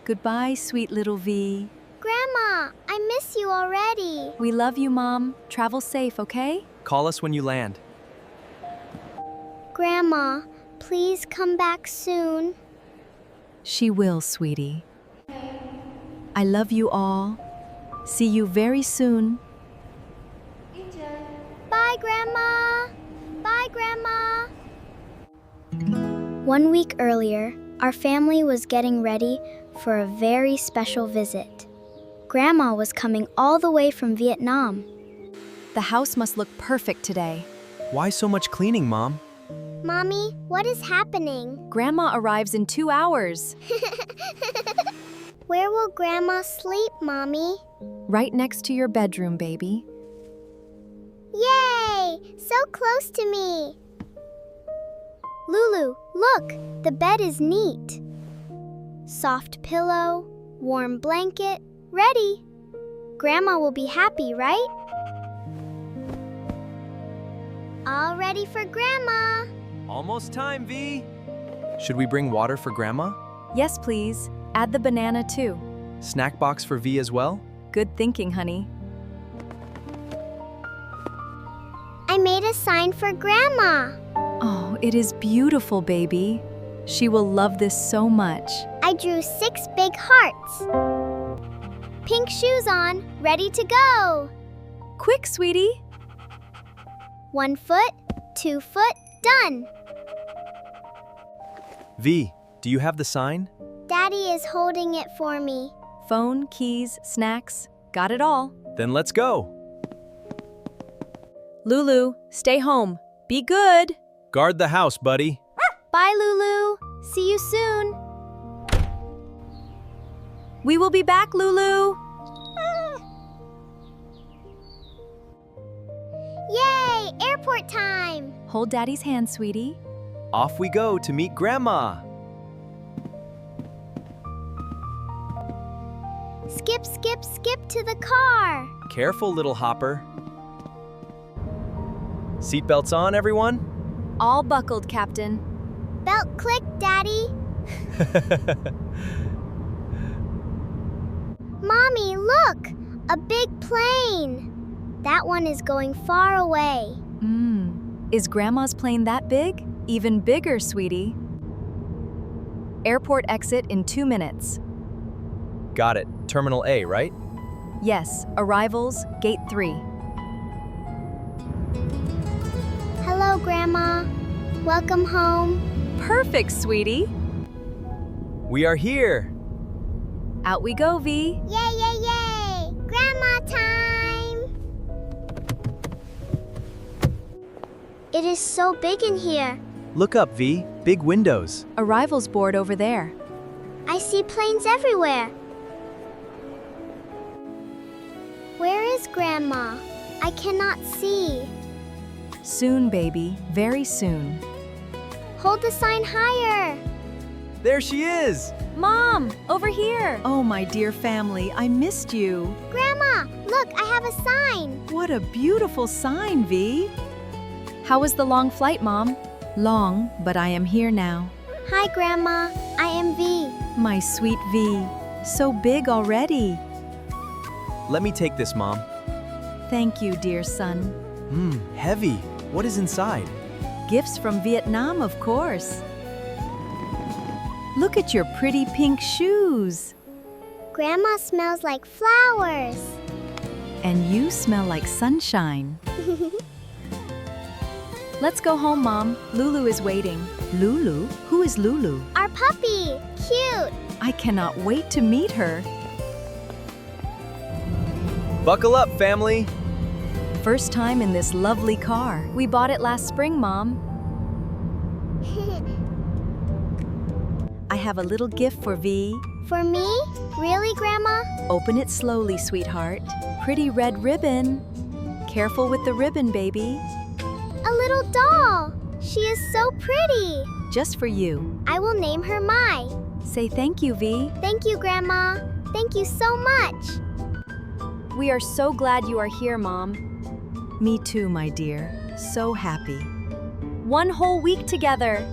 Goodbye, sweet little V. Grandma, I miss you already. We love you, Mom. Travel safe, okay? Call us when you land. Grandma, please come back soon. She will, sweetie. I love you all. See you very soon. Bye, Grandma. Bye, Grandma. 1 week earlier, our family was getting ready for a very special visit. Grandma was coming all the way from Vietnam. The house must look perfect today. Why so much cleaning, Mom? Mommy, what is happening? Grandma arrives in 2 hours. Where will Grandma sleep, Mommy? Right next to your bedroom, baby. Yay! So close to me. Lulu, look, the bed is neat. Soft pillow, warm blanket, ready. Grandma will be happy, right? All ready for Grandma. Almost time, V. Should we bring water for Grandma? Yes, please. Add the banana, too. Snack box for V as well? Good thinking, honey. I made a sign for Grandma. Oh, it is beautiful, baby. She will love this so much. I drew 6 big hearts. Pink shoes on, ready to go. Quick, sweetie. 1 foot, 2 foot, done. V, do you have the sign? Daddy is holding it for me. Phone, keys, snacks. Got it all. Then let's go. Lulu, stay home. Be good. Guard the house, buddy. Bye, Lulu. See you soon. We will be back, Lulu. Yay, airport time. Hold Daddy's hand, sweetie. Off we go to meet Grandma. Skip, skip, skip to the car. Careful, little hopper. Seatbelts on, everyone? All buckled, Captain. Belt click, Daddy. Mommy, look! A big plane. That one is going far away. Is Grandma's plane that big? Even bigger, sweetie. Airport exit in 2 minutes. Got it. Terminal A, right? Yes, arrivals, gate 3. Hello, Grandma. Welcome home. Perfect, sweetie. We are here. Out we go, V. Yay, yay, yay! Grandma time! It is so big in here. Look up, V. Big windows. Arrivals board over there. I see planes everywhere. Where is Grandma? I cannot see. Soon, baby. Very soon. Hold the sign higher. There she is. Mom, over here. Oh, my dear family, I missed you. Grandma, look, I have a sign. What a beautiful sign, V. How was the long flight, Mom? Long, but I am here now. Hi, Grandma. I am V. My sweet V. So big already. Let me take this, Mom. Thank you, dear son. Heavy. What is inside? Gifts from Vietnam, of course. Look at your pretty pink shoes. Grandma smells like flowers. And you smell like sunshine. Let's go home, Mom. Lulu is waiting. Lulu? Who is Lulu? Our puppy. Cute. I cannot wait to meet her. Buckle up, family. First time in this lovely car. We bought it last spring, Mom. I have a little gift for V. For me? Really, Grandma? Open it slowly, sweetheart. Pretty red ribbon. Careful with the ribbon, baby. A little doll. She is so pretty. Just for you. I will name her Mai. Say thank you, V. Thank you, Grandma. Thank you so much. We are so glad you are here, Mom. Me too, my dear. So happy. 1 whole week together.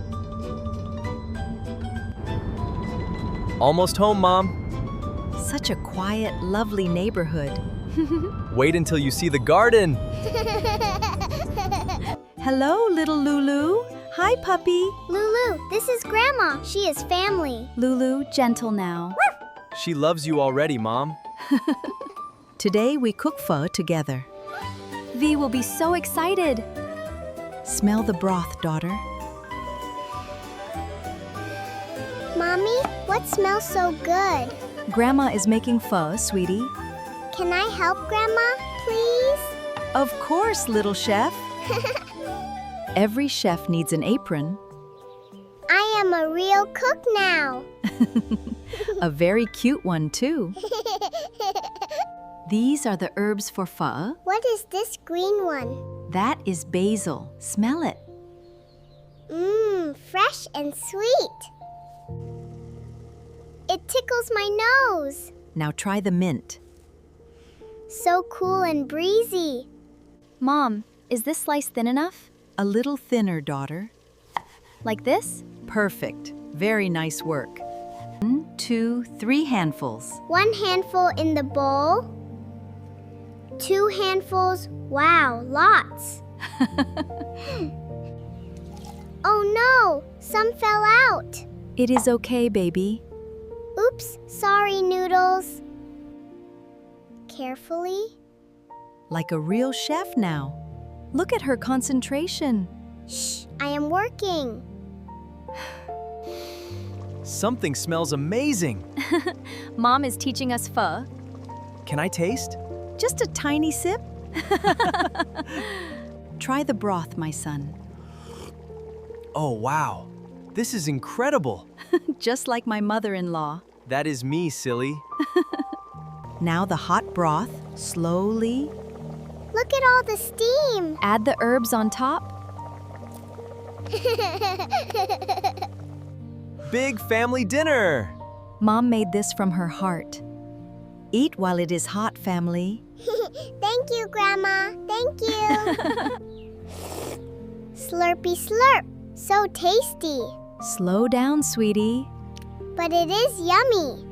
Almost home, Mom. Such a quiet, lovely neighborhood. Wait until you see the garden. Hello, little Lulu. Hi, puppy. Lulu, this is Grandma. She is family. Lulu, gentle now. She loves you already, Mom. Today we cook pho together. V will be so excited. Smell the broth, daughter. Mommy, what smells so good? Grandma is making pho, sweetie. Can I help, Grandma, please? Of course, little chef. Every chef needs an apron. I am a real cook now. A very cute one, too. These are the herbs for pho. What is this green one? That is basil. Smell it. Mmm, fresh and sweet. It tickles my nose. Now try the mint. So cool and breezy. Mom, is this slice thin enough? A little thinner, daughter. Like this? Perfect. Very nice work. 1, 2, 3 handfuls. 1 handful in the bowl. 2 handfuls. Wow, lots. Oh no, some fell out. It is okay, baby. Oops, sorry, Noodles. Carefully. Like a real chef now. Look at her concentration. Shh, I am working. Something smells amazing. Mom is teaching us pho. Can I taste? Just a tiny sip. Try the broth, my son. Oh, wow. This is incredible. Just like my mother-in-law. That is me, silly. Now the hot broth, slowly. Look at all the steam. Add the herbs on top. Big family dinner. Mom made this from her heart. Eat while it is hot, family. Thank you, Grandma. Thank you. Slurpy slurp. So tasty. Slow down, sweetie. But it is yummy.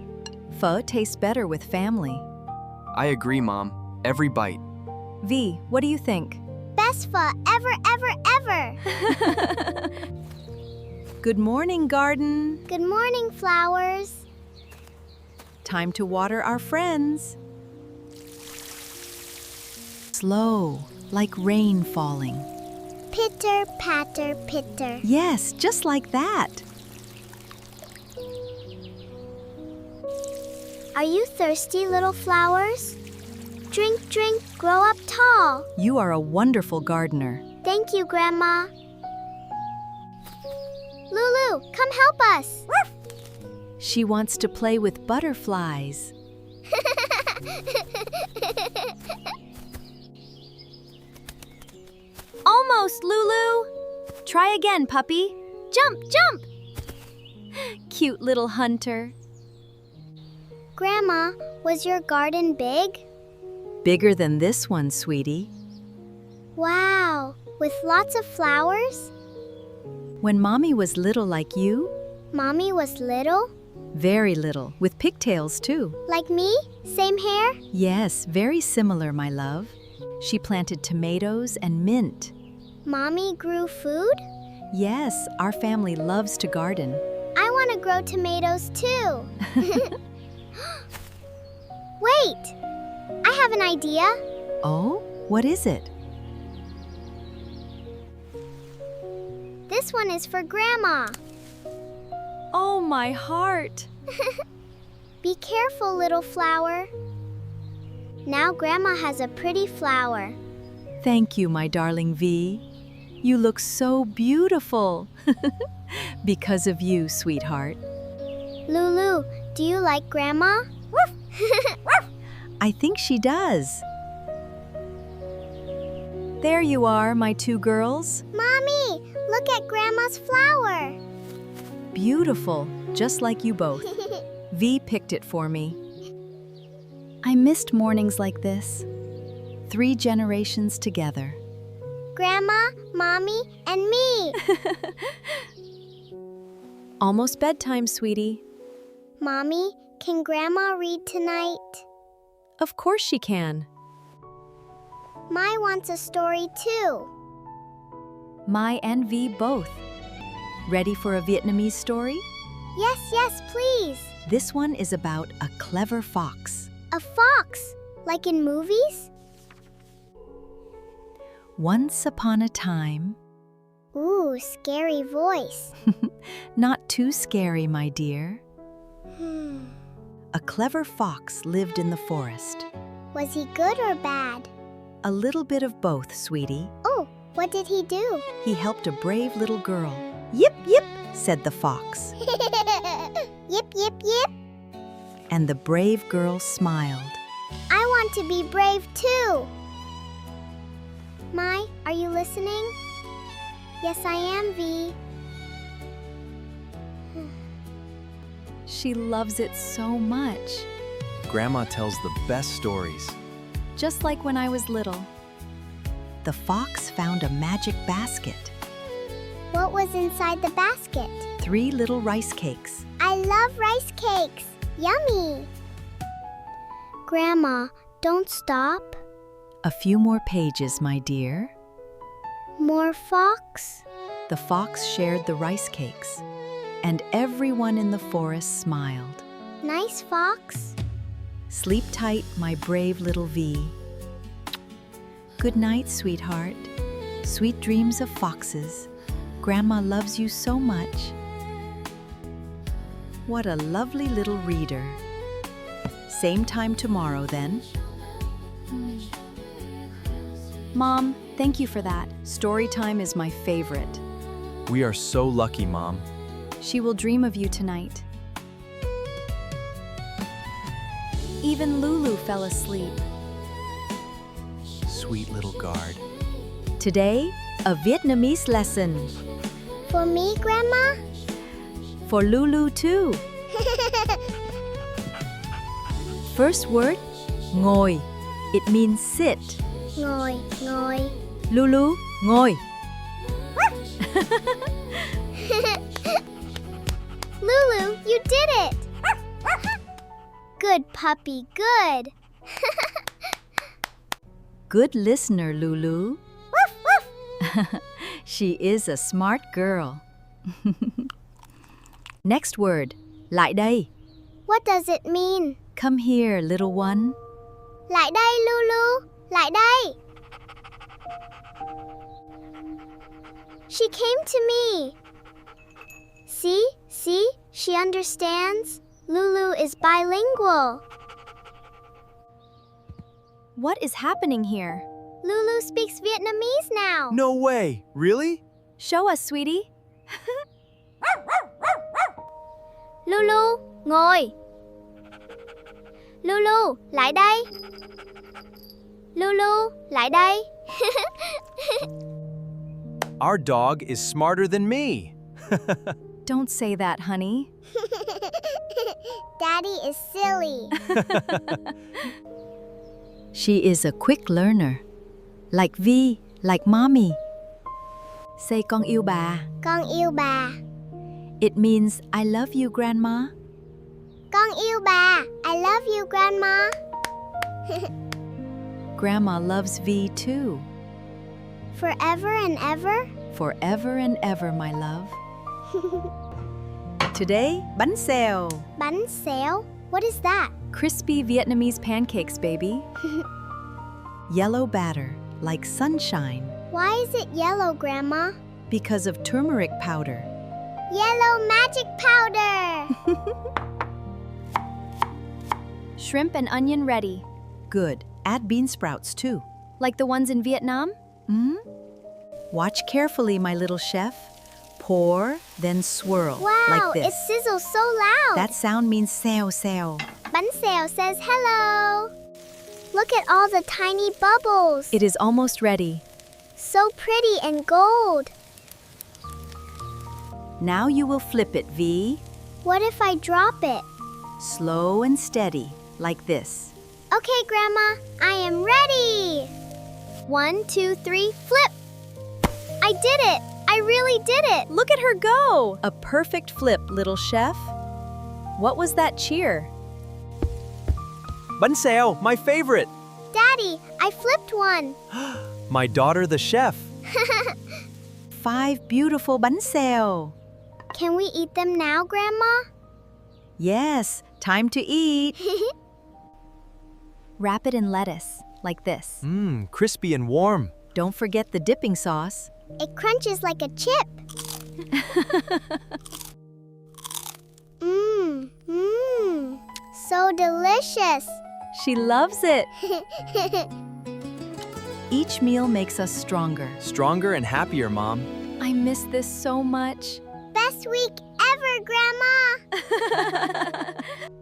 Pho tastes better with family. I agree, Mom. Every bite. V, what do you think? Best pho ever, ever, ever. Good morning, garden. Good morning, flowers. Time to water our friends. Slow, like rain falling. Pitter, patter, pitter. Yes, just like that. Are you thirsty, little flowers? Drink, drink, grow up tall. You are a wonderful gardener. Thank you, Grandma. Lulu, come help us. She wants to play with butterflies. Almost, Lulu. Try again, puppy. Jump, jump. Cute little hunter. Grandma, was your garden big? Bigger than this one, sweetie. Wow, with lots of flowers? When Mommy was little like you, Mommy was little? very little, with pigtails too. Like me? Same hair? Yes, very similar, my love. She planted tomatoes and mint. Mommy grew food? Yes, our family loves to garden. I want to grow tomatoes too. Wait! I have an idea. Oh, what is it? This one is for Grandma. Oh, my heart. Be careful, little flower. Now Grandma has a pretty flower. Thank you, my darling V. You look so beautiful. Because of you, sweetheart. Lulu, do you like Grandma? I think she does. There you are, my 2 girls. Mommy, look at Grandma's flower. Beautiful, just like you both. V picked it for me. I missed mornings like this. 3 generations together. Grandma, Mommy, and me. Almost bedtime, sweetie. Mommy, can Grandma read tonight? Of course she can. Mai wants a story too. Mai and V both. Ready for a Vietnamese story? Yes, please. This one is about a clever fox. A fox, like in movies? Once upon a time, Ooh, scary voice. not too scary, my dear, Hmm. a clever fox lived in the forest. Was he good or bad? A little bit of both, sweetie. Oh, what did he do? He helped a brave little girl. Yip, yip, said the fox. Yip, yip, yip. And the brave girl smiled. I want to be brave too. Mai, are you listening? Yes, I am, V. She loves it so much. Grandma tells the best stories. Just like when I was little. The fox found a magic basket. What was inside the basket? 3 little rice cakes. I love rice cakes. Yummy. Grandma, don't stop. A few more pages, my dear. More fox? The fox shared the rice cakes, and everyone in the forest smiled. Nice fox. Sleep tight, my brave little V. Good night, sweetheart. Sweet dreams of foxes. Grandma loves you so much. What a lovely little reader. Same time tomorrow, then. Mom, thank you for that. Story time is my favorite. We are so lucky, Mom. She will dream of you tonight. Even Lulu fell asleep. Sweet little guard. Today, a Vietnamese lesson. For me, Grandma? For Lulu too. First word, ngồi. It means sit. Ngồi, ngồi. Lulu, ngồi. Lulu, you did it! Good puppy, good. Good listener, Lulu. She is a smart girl. Next word, lại đây. What does it mean? Come here, little one. Lại đây, Lulu. Lại đây. She came to me. See? She understands. Lulu is bilingual. What is happening here? Lulu speaks Vietnamese now. No way! Really? Show us, sweetie. Lulu, ngồi. Lulu, lại đây. Lulu, lại đây. Our dog is smarter than me. Don't say that, honey. Daddy is silly. She is a quick learner. Like V, like mommy. Say con yêu bà. Con yêu bà. It means I love you, Grandma. Con yêu bà. I love you, Grandma. Grandma loves V too. Forever and ever? Forever and ever, my love. Today, bánh xèo. Bánh xèo? What is that? Crispy Vietnamese pancakes, baby. Yellow batter, like sunshine, Why is it yellow, Grandma? because of turmeric powder. Yellow magic powder! Shrimp and onion ready. Good. Add bean sprouts too. Like the ones in Vietnam? Watch carefully, my little chef. Pour, then swirl, Wow, like this. it sizzles so loud. That sound means xèo xèo. Bánh xèo says hello. Look at all the tiny bubbles. It is almost ready. So pretty and gold. Now you will flip it, V. What if I drop it? Slow and steady, like this. Okay, Grandma, I am ready. 1, 2, 3, flip. I did it. I really did it. Look at her go! A perfect flip, little chef. What was that cheer? Bánh xèo, my favorite. Daddy, I flipped one. My daughter, the chef. 5 beautiful bánh xèo. Can we eat them now, Grandma? Yes, time to eat. Wrap it in lettuce, like this. Mmm, crispy and warm. Don't forget the dipping sauce. It crunches like a chip. Mmm, so delicious. She loves it. Each meal makes us stronger. Stronger and happier, Mom. I miss this so much. Best week ever, Grandma.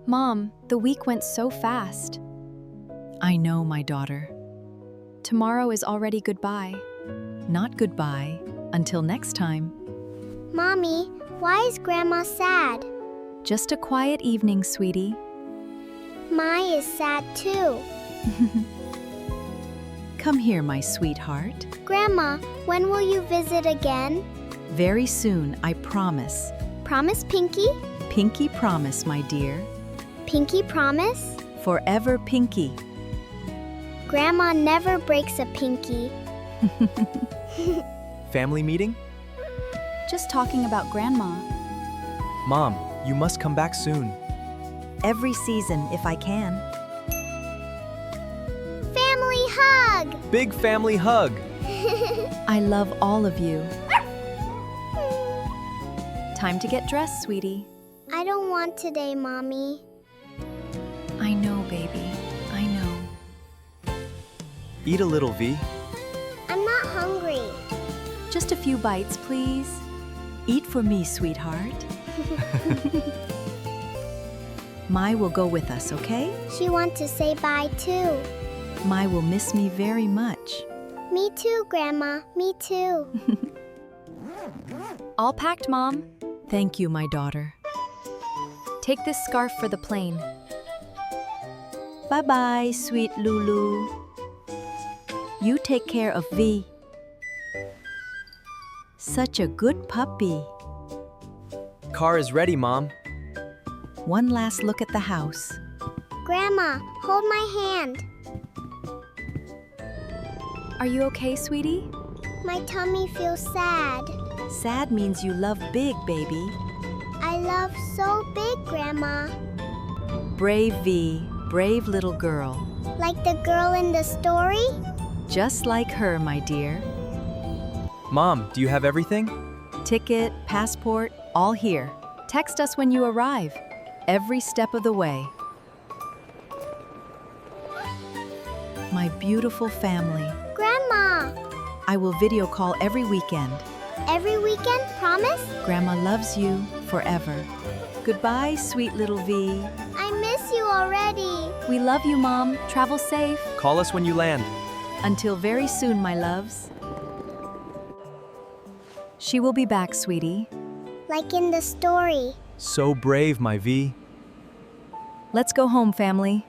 Mom, the week went so fast. I know, my daughter. Tomorrow is already goodbye. Not goodbye. Until next time. Mommy, why is Grandma sad? Just a quiet evening, sweetie. Mai is sad too. Come here, my sweetheart. Grandma, when will you visit again? Very soon, I promise. Promise, Pinky? Pinky promise, my dear. Pinky promise? Forever Pinky. Grandma never breaks a pinky. Family meeting? Just talking about Grandma. Mom, you must come back soon. Every season, if I can. Family hug! Big family hug. I love all of you. Time to get dressed, sweetie. I don't want today, Mommy. I know, baby. I know. Eat a little, V. I'm not hungry. Just a few bites, please. Eat for me, sweetheart. Mai will go with us, okay? She wants to say bye too. Mai will miss me very much. Me too, Grandma. Me too. All packed, Mom. Thank you, my daughter. Take this scarf for the plane. Bye-bye, sweet Lulu. You take care of V. Such a good puppy. Car is ready, Mom. One last look at the house. Grandma, hold my hand. Are you okay, sweetie? My tummy feels sad. Sad means you love big, baby. I love so big, Grandma. Brave V, brave little girl. Like the girl in the story? Just like her, my dear. Mom, do you have everything? Ticket, passport, all here. Text us when you arrive. Every step of the way. My beautiful family. Grandma! I will video call every weekend. Every weekend, promise? Grandma loves you forever. Goodbye, sweet little V. I miss you already. We love you, Mom. Travel safe. Call us when you land. Until very soon, my loves. She will be back, sweetie. Like in the story. So brave, my V. Let's go home, family.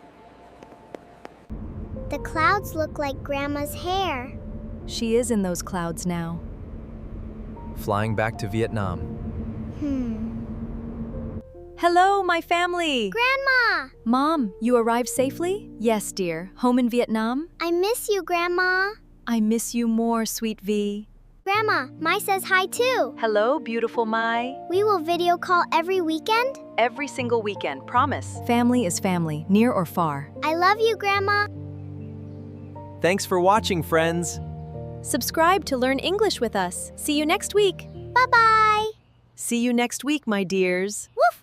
The clouds look like Grandma's hair. She is in those clouds now. Flying back to Vietnam. Hello, my family. Grandma! Mom, you arrived safely? Yes, dear. Home in Vietnam? I miss you, Grandma. I miss you more, sweet V. Grandma, Mai says hi too. Hello, beautiful Mai. We will video call every weekend. Every single weekend, promise. Family is family, near or far. I love you, Grandma. Thanks for watching, friends. Subscribe to learn English with us. See you next week. Bye-bye. See you next week, my dears.